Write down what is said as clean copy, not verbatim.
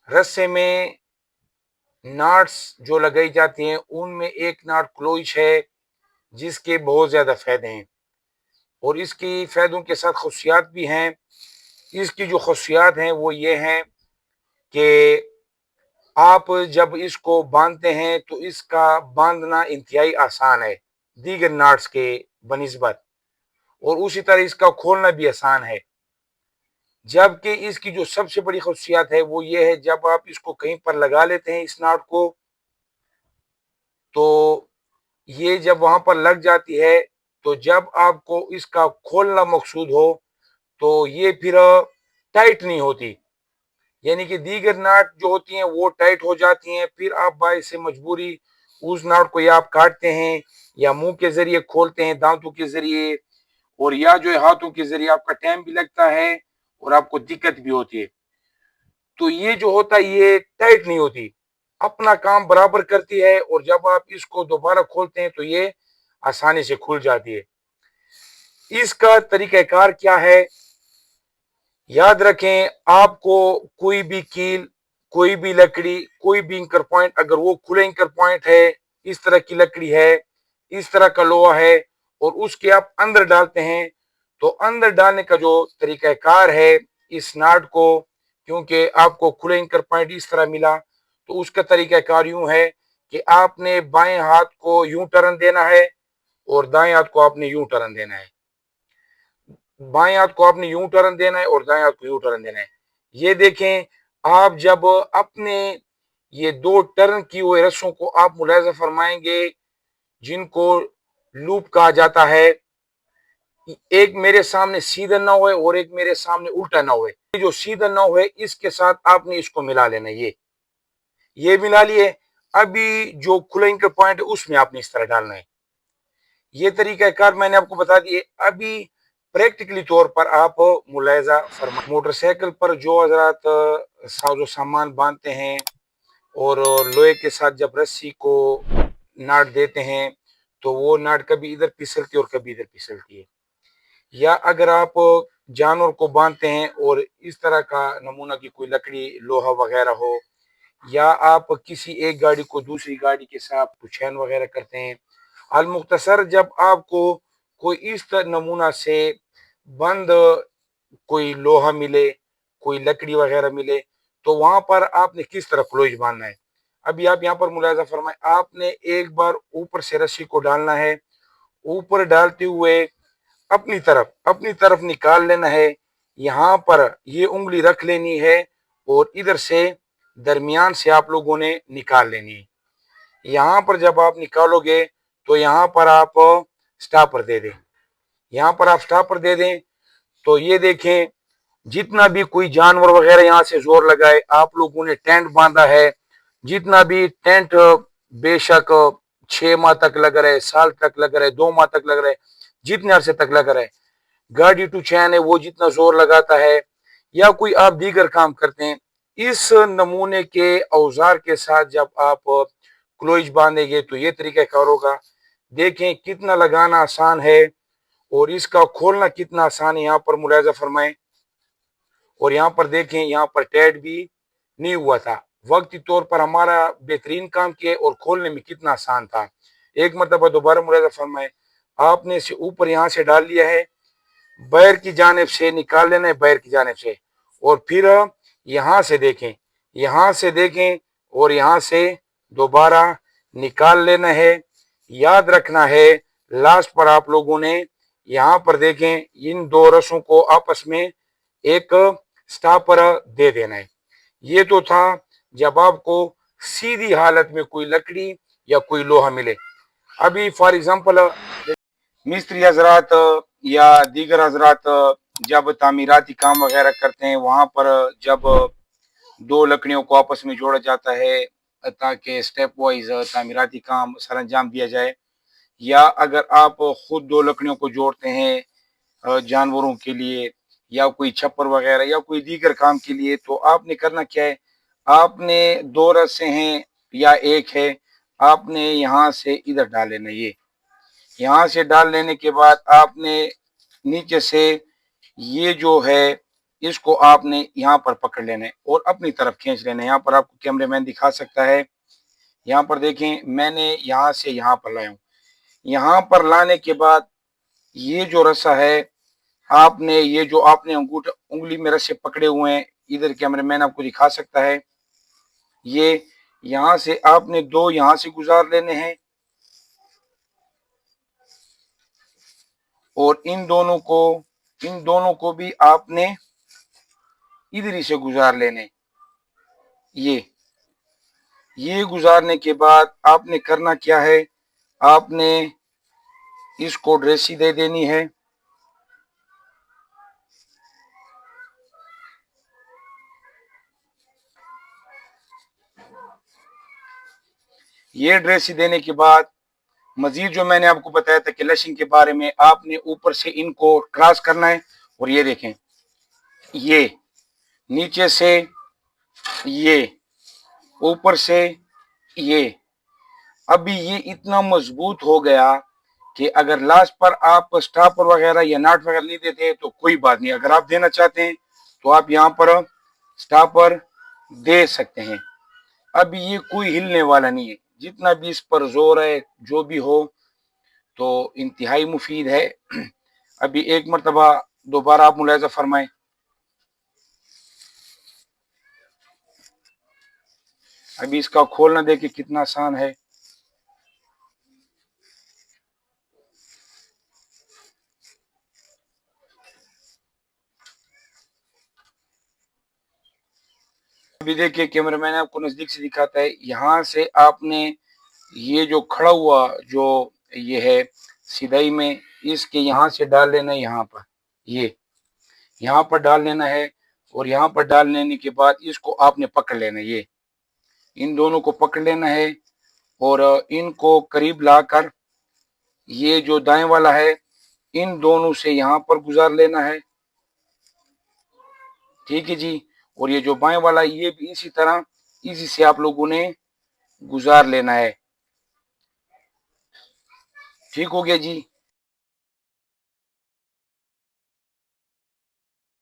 रस्से में नाट्स जो लगाई जाती हैं उनमें एक नाट क्लोइश है जिसके बहुत ज़्यादा फ़ायदे हैं और इसकी फ़ायदों के साथ खसूसियात भी हैं। इसकी जो खसूसियात हैं वो ये हैं कि आप जब इसको बांधते हैं तो इसका बांधना इंतहाई आसान है दीगर नाट्स के बनिस्बत, और उसी तरह इसका खोलना भी आसान है। जबकि इसकी जो सबसे बड़ी खसूसियात है वो ये है, जब आप इसको कहीं पर लगा लेते हैं इस नाट को, तो ये जब वहां पर लग जाती है तो जब आपको इसका खोलना मकसूद हो तो ये फिर टाइट नहीं होती, यानी कि दीगर नाट जो होती हैं वो टाइट हो जाती हैं। फिर आप बाइस से मजबूरी उस नाट को या आप काटते हैं या मुंह के जरिए खोलते हैं दांतों के जरिए, और या जो है हाथों के जरिए, आपका टाइम भी लगता है और आपको दिक्कत भी होती है। तो ये जो होता है ये टाइट नहीं होती, अपना काम बराबर करती है, और जब आप इसको दोबारा खोलते हैं तो ये आसानी से खुल जाती है। इसका तरीकाकार क्या है, याद रखें, आपको कोई भी कील, कोई भी लकड़ी, कोई भी इंकर पॉइंट, अगर वो खुले इंकर पॉइंट है, इस तरह की लकड़ी है, इस तरह का लोहा है, और उसके आप अंदर डालते हैं, तो अंदर डालने का जो तरीकाकार है इस नाट को, क्योंकि आपको खुले इंकर पॉइंट इस तरह मिला, तो उसका तरीकाकार यूं है कि आपने बाएं हाथ को यूं टर्न देना है और दाएं हाथ को आपने यूं टर्न देना है, बाएं हाथ को आपने यूं टर्न देना है और दाएं हाथ को यूं टर्न देना है। ये देखें, आप जब अपने ये दो टर्न की हुए रस्सों को आप मुलाहिजा फरमाएंगे जिनको लूप कहा जाता है, एक मेरे सामने सीधा नौ है और एक मेरे सामने उल्टा नौ है। जो सीधा नौ है इसके साथ आपने इसको मिला लेना, ये मिला लिए। अभी जो खुला इंकर पॉइंट है उसमें आपने इस तरह डालना है। ये तरीका कार मैंने आपको बता दिए। अभी प्रैक्टिकली तौर पर आप मुलाहिजा फरमा, मोटरसाइकिल पर जो हजरात जो सामान बांधते हैं और लोहे के साथ जब रस्सी को नाट देते हैं तो वो नाट कभी इधर फिसलती है और कभी इधर फिसलती है। या अगर आप जानवर को बांधते हैं और इस तरह का नमूना की कोई लकड़ी लोहा वगैरह हो, या आप किसी एक गाड़ी को दूसरी गाड़ी के साथ पुछैन वगैरह करते हैं, अल मुख्तसर जब आपको कोई इस नमूना से बंद कोई लोहा मिले, कोई लकड़ी वगैरह मिले, तो वहां पर आपने किस तरह क्लोज बांधना है। अभी आप यहाँ पर मुलाजा फरमाए, आपने एक बार ऊपर से रस्सी को डालना है, ऊपर डालते हुए अपनी तरफ निकाल लेना है, यहाँ पर ये उंगली रख लेनी है और इधर से दरमियान से आप लोगों ने निकाल लेनी है। यहाँ पर जब आप निकालोगे तो यहाँ पर आप स्टॉपर दे दें, यहाँ पर आप स्टॉपर दे दें, तो ये देखें, जितना भी कोई जानवर वगैरह यहाँ से जोर लगाए, आप लोगों ने टेंट बांधा है, जितना भी टेंट बेशक 6 माह तक लग रहे, साल तक लग रहे, 2 माह तक लग रहे, जितने अरसे तक लग रहे, गाड़ी टू चैन है वो जितना जोर लगाता है, या कोई आप दीगर काम करते हैं, इस नमूने के औजार के साथ जब आप क्लोज बांधेंगे तो ये तरीका कार होगा। देखें कितना लगाना आसान है और इसका खोलना कितना आसान है, यहाँ पर मुलाजा फरमाएं। और यहाँ पर देखें, यहाँ पर टैड भी नहीं हुआ था, वक्ती तौर पर हमारा बेहतरीन काम किया और खोलने में कितना आसान था। एक मरतबा दोबारा मुलाजा फरमाएं, आपने इसे ऊपर यहाँ से डाल लिया है, बैर की जानिब से निकाल लेना है, बैर की जानिब से, और फिर यहाँ से देखें, यहाँ से देखें और यहाँ से दोबारा निकाल लेना है। याद रखना है लास्ट पर आप लोगों ने यहाँ पर देखें, इन दो रसों को आपस में एक स्टॉपर दे देना है। ये तो था जब आपको सीधी हालत में कोई लकड़ी या कोई लोहा मिले। अभी फॉर एग्जांपल मिस्त्री हजरात या दीगर हजरात जब तामीराती काम वगैरह करते हैं, वहां पर जब दो लकड़ियों को आपस में जोड़ा जाता है ताकि स्टेप वाइज तामीराती काम सर अंजाम दिया जाए, या अगर आप खुद दो लकड़ियों को जोड़ते हैं जानवरों के लिए या कोई छप्पर वगैरह या कोई दीगर काम के लिए, तो आपने करना क्या है, आपने दो रस्से हैं या एक है, आपने यहाँ से इधर डाल लेना, ये यहाँ से डाल लेने के बाद आपने नीचे से ये जो है اس کو آپ نے یہاں پر پکڑ لینا ہے اور اپنی طرف کھینچ لینا ہے۔ یہاں پر آپ کو کیمرے مین دکھا سکتا ہے، یہاں پر دیکھیں میں نے یہاں سے یہاں پر لایا ہوں۔ یہاں پر لانے کے بعد یہ جو رسا ہے آپ نے، یہ جو آپ نے انگلی میں رسے پکڑے ہوئے ہیں، ادھر کیمرے مین آپ کو دکھا سکتا ہے، یہ یہاں سے آپ نے دو یہاں سے گزار لینے ہیں اور ان دونوں کو بھی آپ نے ادھر ہی سے گزار لینے۔ یہ گزارنے کے بعد آپ نے کرنا کیا ہے، آپ نے اس کو ڈریسی دے دینی ہے۔ یہ ڈریسی دینے کے بعد مزید جو میں نے آپ کو بتایا تھا کہ لشنگ کے بارے میں، آپ نے اوپر سے ان کو کراس کرنا ہے اور یہ دیکھیں، یہ نیچے سے یہ اوپر سے یہ، ابھی یہ اتنا مضبوط ہو گیا کہ اگر لاسٹ پر آپ سٹاپر وغیرہ یا ناٹ وغیرہ نہیں دیتے تو کوئی بات نہیں، اگر آپ دینا چاہتے ہیں تو آپ یہاں پر سٹاپر دے سکتے ہیں۔ ابھی یہ کوئی ہلنے والا نہیں ہے، جتنا بھی اس پر زور ہے جو بھی ہو تو انتہائی مفید ہے۔ ابھی ایک مرتبہ دوبارہ آپ ملاحظہ فرمائیں، ابھی اس کا کھولنا دیکھیں کتنا آسان ہے۔ ابھی دیکھیں کیمرہ مین آپ کو نزدیک سے دکھاتا ہے، یہاں سے آپ نے یہ جو کھڑا ہوا جو یہ ہے سیدھائی میں، اس کے یہاں سے ڈال لینا ہے، یہاں پر یہ یہاں پر ڈال لینا ہے اور یہاں پر ڈال لینے کے بعد اس کو آپ نے پکڑ لینا ہے، یہ ان دونوں کو پکڑ لینا ہے اور ان کو قریب لا کر یہ جو دائیں والا ہے ان دونوں سے یہاں پر گزار لینا ہے، ٹھیک ہے جی۔ اور یہ جو بائیں والا یہ بھی اسی طرح اسی سے آپ لوگوں نے گزار لینا ہے، ٹھیک ہو گیا جی۔